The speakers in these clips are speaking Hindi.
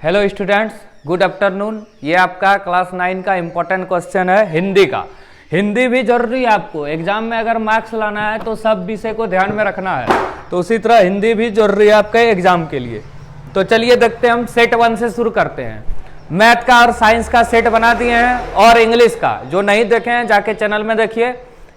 Hello students, good afternoon. ये आपका क्लास 9 का इम्पोर्टेंट क्वेश्चन है हिंदी का। हिंदी भी जरूरी है आपको एग्जाम में, अगर मार्क्स लाना है तो सब विषय को ध्यान में रखना है, तो उसी तरह हिंदी भी जरूरी है आपके एग्जाम के लिए। तो चलिए देखते हैं, हम सेट 1 से शुरू करते हैं। मैथ का और साइंस का सेट बना दिए हैं, और इंग्लिश का जो नहीं देखे हैं जाके चैनल में देखिए,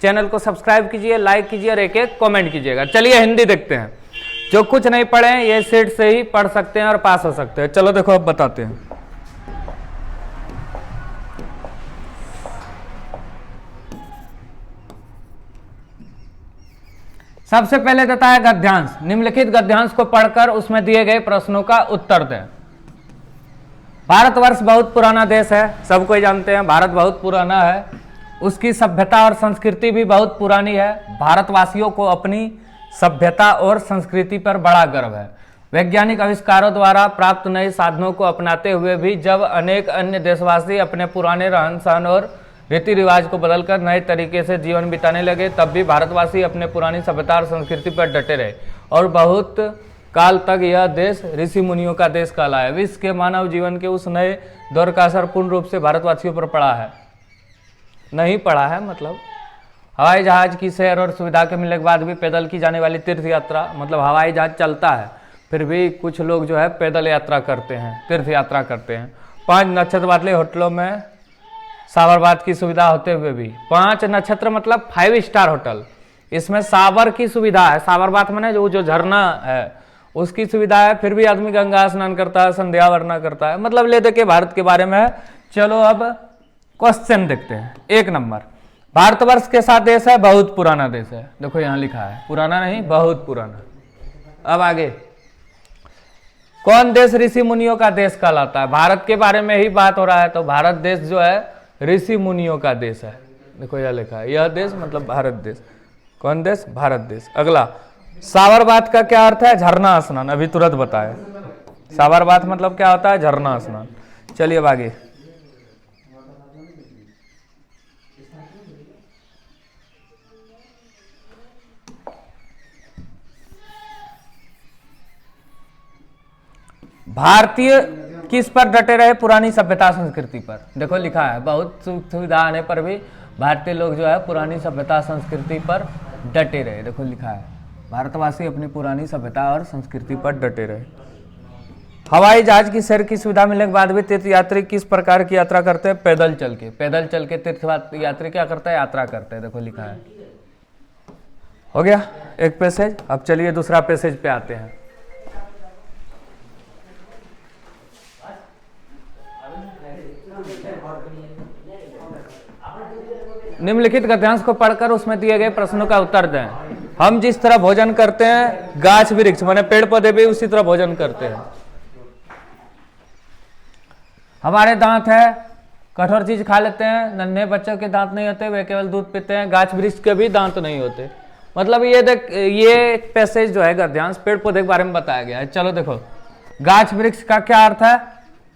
चैनल को सब्सक्राइब कीजिए, लाइक कीजिए और एक एक कॉमेंट कीजिएगा। चलिए हिंदी देखते हैं। जो कुछ नहीं पढ़े हैं ये सेट से ही पढ़ सकते हैं और पास हो सकते हैं। चलो देखो अब बताते हैं। सबसे पहले देता है गद्यांश। निम्नलिखित गद्यांश को पढ़कर उसमें दिए गए प्रश्नों का उत्तर दें। भारतवर्ष बहुत पुराना देश है, सब कोई जानते हैं भारत बहुत पुराना है। उसकी सभ्यता और संस्कृति भी बहुत पुरानी है। भारतवासियों को अपनी सभ्यता और संस्कृति पर बड़ा गर्व है। वैज्ञानिक आविष्कारों द्वारा प्राप्त नए साधनों को अपनाते हुए भी जब अनेक अन्य देशवासी अपने पुराने रहन सहन और रीति रिवाज को बदलकर नए तरीके से जीवन बिताने लगे, तब भी भारतवासी अपने पुरानी सभ्यता और संस्कृति पर डटे रहे और बहुत काल तक यह देश ऋषि मुनियों का देश कहलाया। विश्व के मानव जीवन के उस नए दौर का असर पूर्ण रूप से भारतवासियों पर पड़ा है। नहीं पड़ा है मतलब हवाई जहाज की सैर और सुविधा के मिलने के बाद भी पैदल की जाने वाली तीर्थ यात्रा, मतलब हवाई जहाज चलता है फिर भी कुछ लोग जो है पैदल यात्रा करते हैं, तीर्थ यात्रा करते हैं। 5 नक्षत्र वाले होटलों में साबरबात की सुविधा होते हुए भी, 5 नक्षत्र मतलब 5 स्टार होटल, इसमें साबर की सुविधा है। साबरबात में जो झरना है उसकी सुविधा है, फिर भी आदमी गंगा स्नान करता है, संध्या वंदना करता है, मतलब ले दे के भारत के बारे में है। चलो अब क्वेश्चन देखते हैं। 1 नंबर, भारतवर्ष कैसा देश है? बहुत पुराना देश है। देखो यहां लिखा है, पुराना नहीं बहुत पुराना। अब आगे, कौन देश ऋषि मुनियों का देश कहलाता है? भारत के बारे में ही बात हो रहा है, तो भारत देश जो है ऋषि मुनियों का देश है। देखो यह लिखा है, यह देश मतलब भारत देश। कौन देश? भारत देश। अगला, साबरबात का क्या अर्थ है? झरना स्नान। अभी तुरंत बताए, साबरबात मतलब क्या होता है? झरना स्नान। चलिए अब आगे, भारतीय किस पर डटे रहे? पुरानी सभ्यता संस्कृति पर। देखो लिखा है, बहुत सुविधा आने पर भी भारतीय लोग जो है पुरानी सभ्यता संस्कृति पर डटे रहे। देखो लिखा है, भारतवासी अपनी पुरानी सभ्यता और संस्कृति पर डटे रहे। हवाई जहाज की सैर की सुविधा मिलने के बाद भी तीर्थ यात्री किस प्रकार की यात्रा करते हैं? पैदल चल के। पैदल चल के तीर्थ यात्री क्या करता है? यात्रा करते हैं। देखो लिखा है। हो गया एक पैसेज। अब चलिए दूसरा पैसेज पे आते हैं। निम्नलिखित गद्यांश को पढ़कर उसमें दिए गए प्रश्नों का उत्तर दें। हम जिस तरह भोजन करते हैं, गाछ वृक्ष माने पेड़ पौधे भी उसी तरह भोजन करते हैं। हमारे दांत है, कठोर चीज खा लेते हैं। नन्हे बच्चों के दांत नहीं होते, वे केवल दूध पीते हैं। गाछ वृक्ष के भी दांत नहीं होते। मतलब ये देख, ये पैसेज जो है गद्यांश पेड़ पौधे के बारे में बताया गया है। चलो देखो, गाछ वृक्ष का क्या अर्थ है?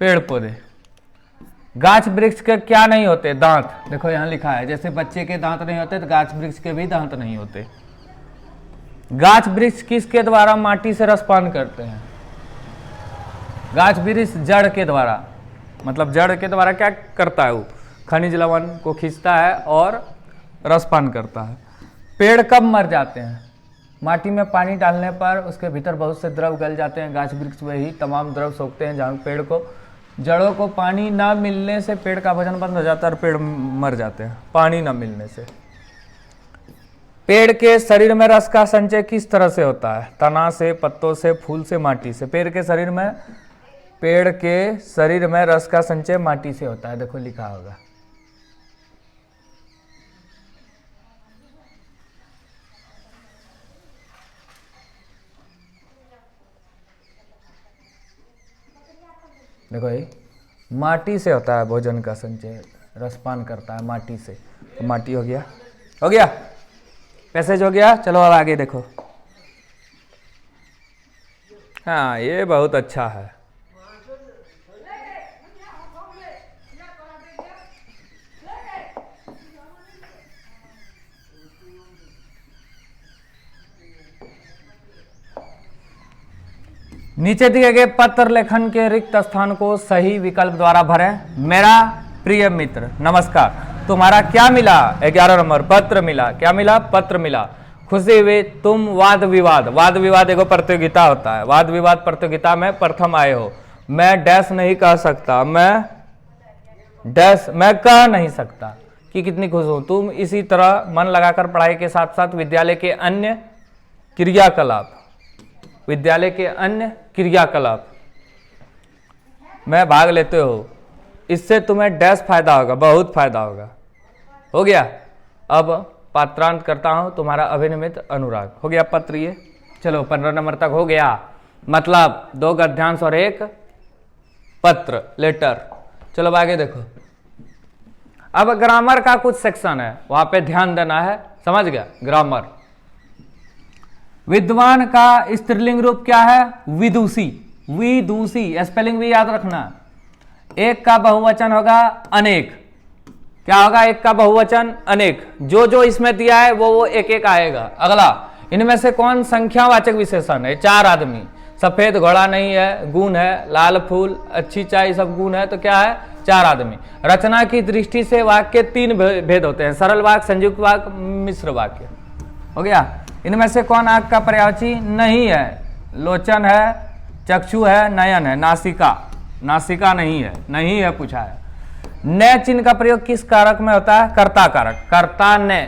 पेड़ पौधे। गाछ वृक्ष के क्या नहीं होते? दांत। देखो यहां लिखा है, जैसे बच्चे के दांत नहीं होते तो गाछ वृक्ष के भी दांत नहीं होते। गाछ वृक्ष किसके द्वारा माटी से रसपान करते हैं? गाछ वृक्ष जड़ के द्वारा, मतलब जड़ के द्वारा क्या करता है? वो खनिज लवण को खींचता है और रसपान करता है। पेड़ कब मर जाते हैं? माटी में पानी डालने पर उसके भीतर बहुत से द्रव गल जाते हैं। गाछ वृक्ष वही तमाम द्रव सोखते हैं, जहाँ पेड़ को जड़ों को पानी ना मिलने से पेड़ का वजन बंद हो जाता है और पेड़ मर जाते हैं पानी ना मिलने से। पेड़ के शरीर में रस का संचय किस तरह से होता है? तना से, पत्तों से, फूल से, माटी से। पेड़ के शरीर में रस का संचय माटी से होता है। देखो लिखा होगा। देखो ये माटी से होता है भोजन का संचय, रसपान करता है माटी से। तो माटी हो गया, हो गया पैसेज हो गया। चलो अब आगे देखो। हाँ ये बहुत अच्छा है। नीचे दिए गए पत्र लेखन के रिक्त स्थान को सही विकल्प द्वारा भरें। मेरा प्रिय मित्र नमस्कार, तुम्हारा क्या मिला? 11 नंबर पत्र मिला। क्या मिला? पत्र मिला। खुशी हुई तुम वाद विवाद, वाद विवाद एगो प्रतियोगिता होता है, वाद विवाद प्रतियोगिता में प्रथम आए हो। मैं डैश नहीं कह सकता, मैं कह नहीं सकता कि कितनी खुश हूं। तुम इसी तरह मन लगाकर पढ़ाई के साथ साथ विद्यालय के अन्य क्रियाकलाप में भाग लेते हो, इससे तुम्हें डैश फायदा होगा, बहुत फायदा होगा। हो गया। अब पात्रांत करता हूं तुम्हारा अभिनमित अनुराग। हो गया पत्र ये। चलो 15 नंबर तक हो गया, मतलब 2 गद्यांश और 1 पत्र लेटर। चलो अब आगे देखो। अब ग्रामर का कुछ सेक्शन है, वहां पे ध्यान देना है, समझ गया? ग्रामर। विद्वान का स्त्रीलिंग रूप क्या है? विदुषी। विदुषी स्पेलिंग भी याद रखना। एक का बहुवचन होगा अनेक। क्या होगा? एक का बहुवचन अनेक। जो जो इसमें दिया है वो एक एक आएगा। अगला, इनमें से कौन संख्यावाचक विशेषण है? 4 आदमी। सफेद घोड़ा नहीं है, गुण है। लाल फूल, अच्छी चाय, सब गुण है, तो क्या है? 4 आदमी। रचना की दृष्टि से वाक्य 3 भेद होते हैं, सरल वाक्य, संयुक्त वाक्य, मिश्र वाक्य। हो गया। इनमें से कौन आंख का पर्यायवाची नहीं है? लोचन है, चक्षु है, नयन है, नासिका। नासिका नहीं है, नहीं है पूछा है। न चिन्ह का प्रयोग किस कारक में होता है? कर्ता कारक। कर्ता ने।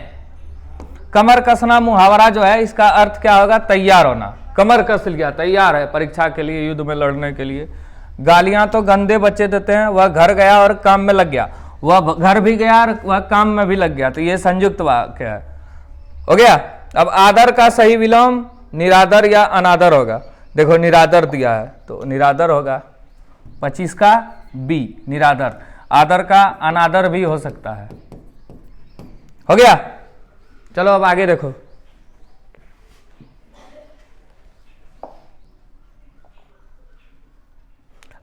कमर कसना मुहावरा जो है, इसका अर्थ क्या होगा? तैयार होना। कमर कस लिया, तैयार है परीक्षा के लिए, युद्ध में लड़ने के लिए। गालियां तो गंदे बच्चे देते हैं, वह घर गया और काम में लग गया। वह घर भी गया और वह काम में भी लग गया, तो ये संयुक्त वाक्य है। हो गया। अब आदर का सही विलोम निरादर या अनादर होगा। देखो निरादर दिया है तो निरादर होगा। 25 का बी निरादर। आदर का अनादर भी हो सकता है। हो गया। चलो अब आगे देखो।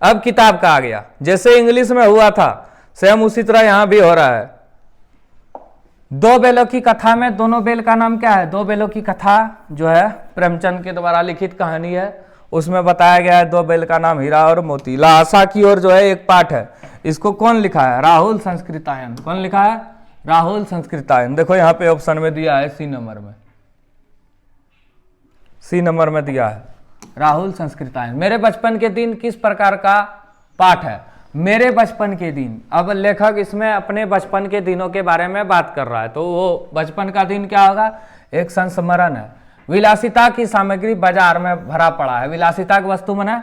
अब किताब का आ गया। जैसे इंग्लिश में हुआ था सेम उसी तरह यहां भी हो रहा है। 2 बेलों की कथा में दोनों बेल का नाम क्या है? 2 बेलों की कथा जो है प्रेमचंद के द्वारा लिखित कहानी है, उसमें बताया गया है 2 बेल का नाम हीरा और मोती। लहासा की ओर जो है एक पाठ है, इसको कौन लिखा है? राहुल संस्कृतायन। कौन लिखा है? राहुल संस्कृतायन। देखो यहाँ पे ऑप्शन में दिया है सी नंबर में, सी नंबर में दिया है राहुल संस्कृतायन। मेरे बचपन के दिन किस प्रकार का पाठ है? मेरे बचपन के दिन। अब लेखक इसमें अपने बचपन के दिनों के बारे में बात कर रहा है, तो वो बचपन का दिन क्या होगा? एक संस्मरण है। विलासिता की सामग्री बाजार में भरा पड़ा है। विलासिता की वस्तु मने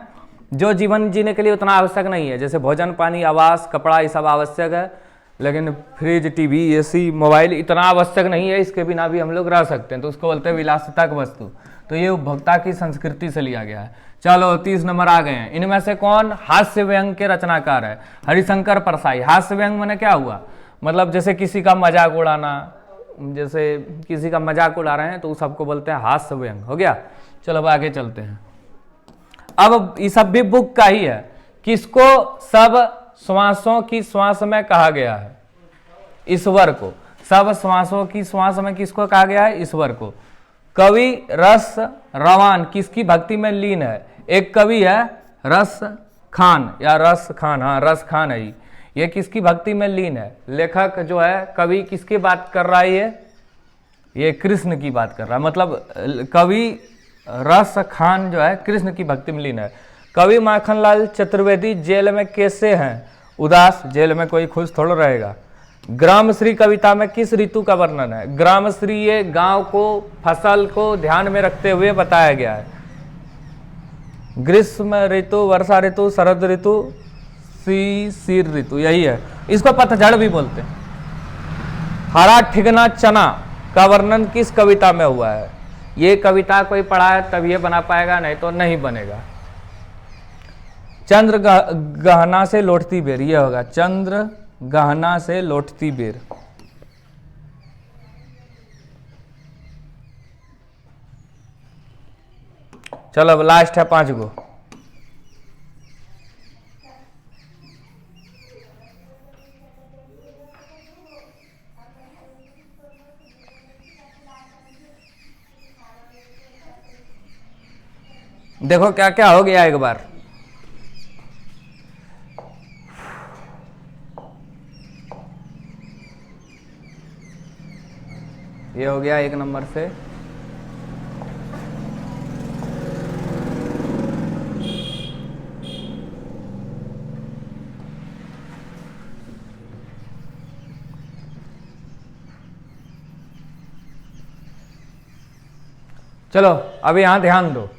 जो जीवन जीने के लिए उतना आवश्यक नहीं है, जैसे भोजन, पानी, आवास, कपड़ा, ये सब आवश्यक है, लेकिन फ्रिज, टीवी, एसी, मोबाइल इतना आवश्यक नहीं है, इसके बिना भी हम लोग रह सकते हैं, तो उसको बोलते हैं विलासिता की वस्तु। तो ये उपभोक्ता की संस्कृति से लिया गया है। चलो 30 नंबर आ गए हैं। इनमें से कौन हास्य व्यंग के रचनाकार है? हरिशंकर परसाई। हास्य व्यंग माने क्या हुआ? मतलब जैसे किसी का मजाक उड़ाना, जैसे किसी का मजाक उड़ा रहे हैं तो सबको बोलते हैं हास्य व्यंग। हो गया। चलो अब आगे चलते हैं। अब ये सब भी बुक का ही है। किसको सब श्वासों की श्वास में कहा गया है? ईश्वर को। सब श्वासों की श्वास में किसको कहा गया है? ईश्वर को। कवि रस रवान किसकी भक्ति में लीन है? एक कवि है रस खान या रस खान, हाँ रस खान है, ये किसकी भक्ति में लीन है? लेखक जो है कवि किसकी बात कर रहा है? ये कृष्ण की बात कर रहा है। मतलब कवि रस खान जो है कृष्ण की भक्ति में लीन है। कवि माखनलाल चतुर्वेदी जेल में कैसे हैं? उदास। जेल में कोई खुश थोड़ा रहेगा। ग्रामश्री कविता में किस ऋतु का वर्णन है? ग्रामश्री ये गांव को, फसल को ध्यान में रखते हुए बताया गया है। ग्रीष्म ऋतु, वर्षा ऋतु, शरद ऋतु, शिशिर ऋतु, यही है। इसको पतझड़ भी बोलते हैं। हरा ठिगना चना का वर्णन किस कविता में हुआ है? ये कविता कोई पढ़ा है तब ये बना पाएगा, नहीं तो नहीं बनेगा। चंद्र गहना से लौटती बेर, ये होगा चंद्र गहना से लौटती बेर। चलो अब लास्ट है 5 गो। देखो क्या क्या हो गया एक बार। ये हो गया 1 नंबर से। चलो अब यहां ध्यान दो।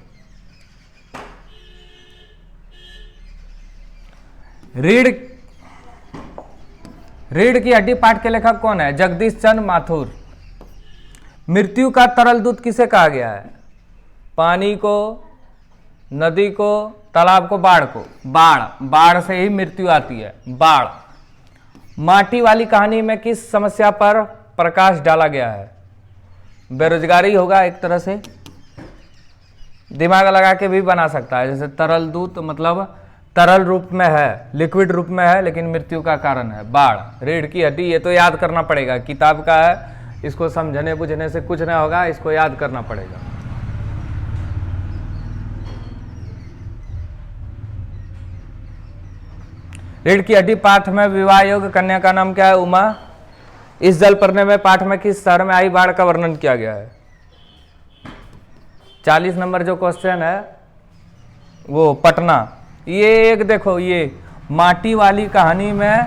रीढ़ की हड्डी पाठ के लेखक कौन है? जगदीश चंद्र माथुर। मृत्यु का तरल दूत किसे कहा गया है? पानी को, नदी को, तालाब को, बाढ़ को? बाढ़ से ही मृत्यु आती है, बाढ़। माटी वाली कहानी में किस समस्या पर प्रकाश डाला गया है? बेरोजगारी होगा एक तरह से, दिमाग लगा के भी बना सकता है। जैसे तरल दूत मतलब तरल रूप में है, लिक्विड रूप में है, लेकिन मृत्यु का कारण है बाढ़। रीढ़ की हड्डी, ये तो याद करना पड़ेगा, किताब का है, इसको समझने बुझने से कुछ नहीं होगा, इसको याद करना पड़ेगा। रीढ़ की हड्डी पाठ में विवाह योग्य कन्या का नाम क्या है? उमा। इस जल प्रलय में पाठ में किस शहर में आई बाढ़ का वर्णन किया गया है? 40 नंबर जो क्वेश्चन है वो पटना। ये एक देखो, ये माटी वाली कहानी में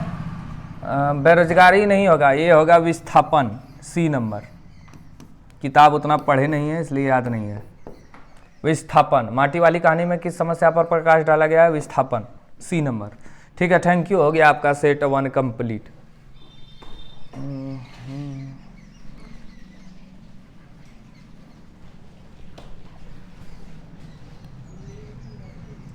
बेरोजगारी नहीं होगा, ये होगा विस्थापन, सी नंबर। किताब उतना पढ़े नहीं है इसलिए याद नहीं है। विस्थापन, माटी वाली कहानी में किस समस्या पर प्रकाश डाला गया है? विस्थापन, सी नंबर। ठीक है, थैंक यू, हो गया आपका सेट 1 कंप्लीट।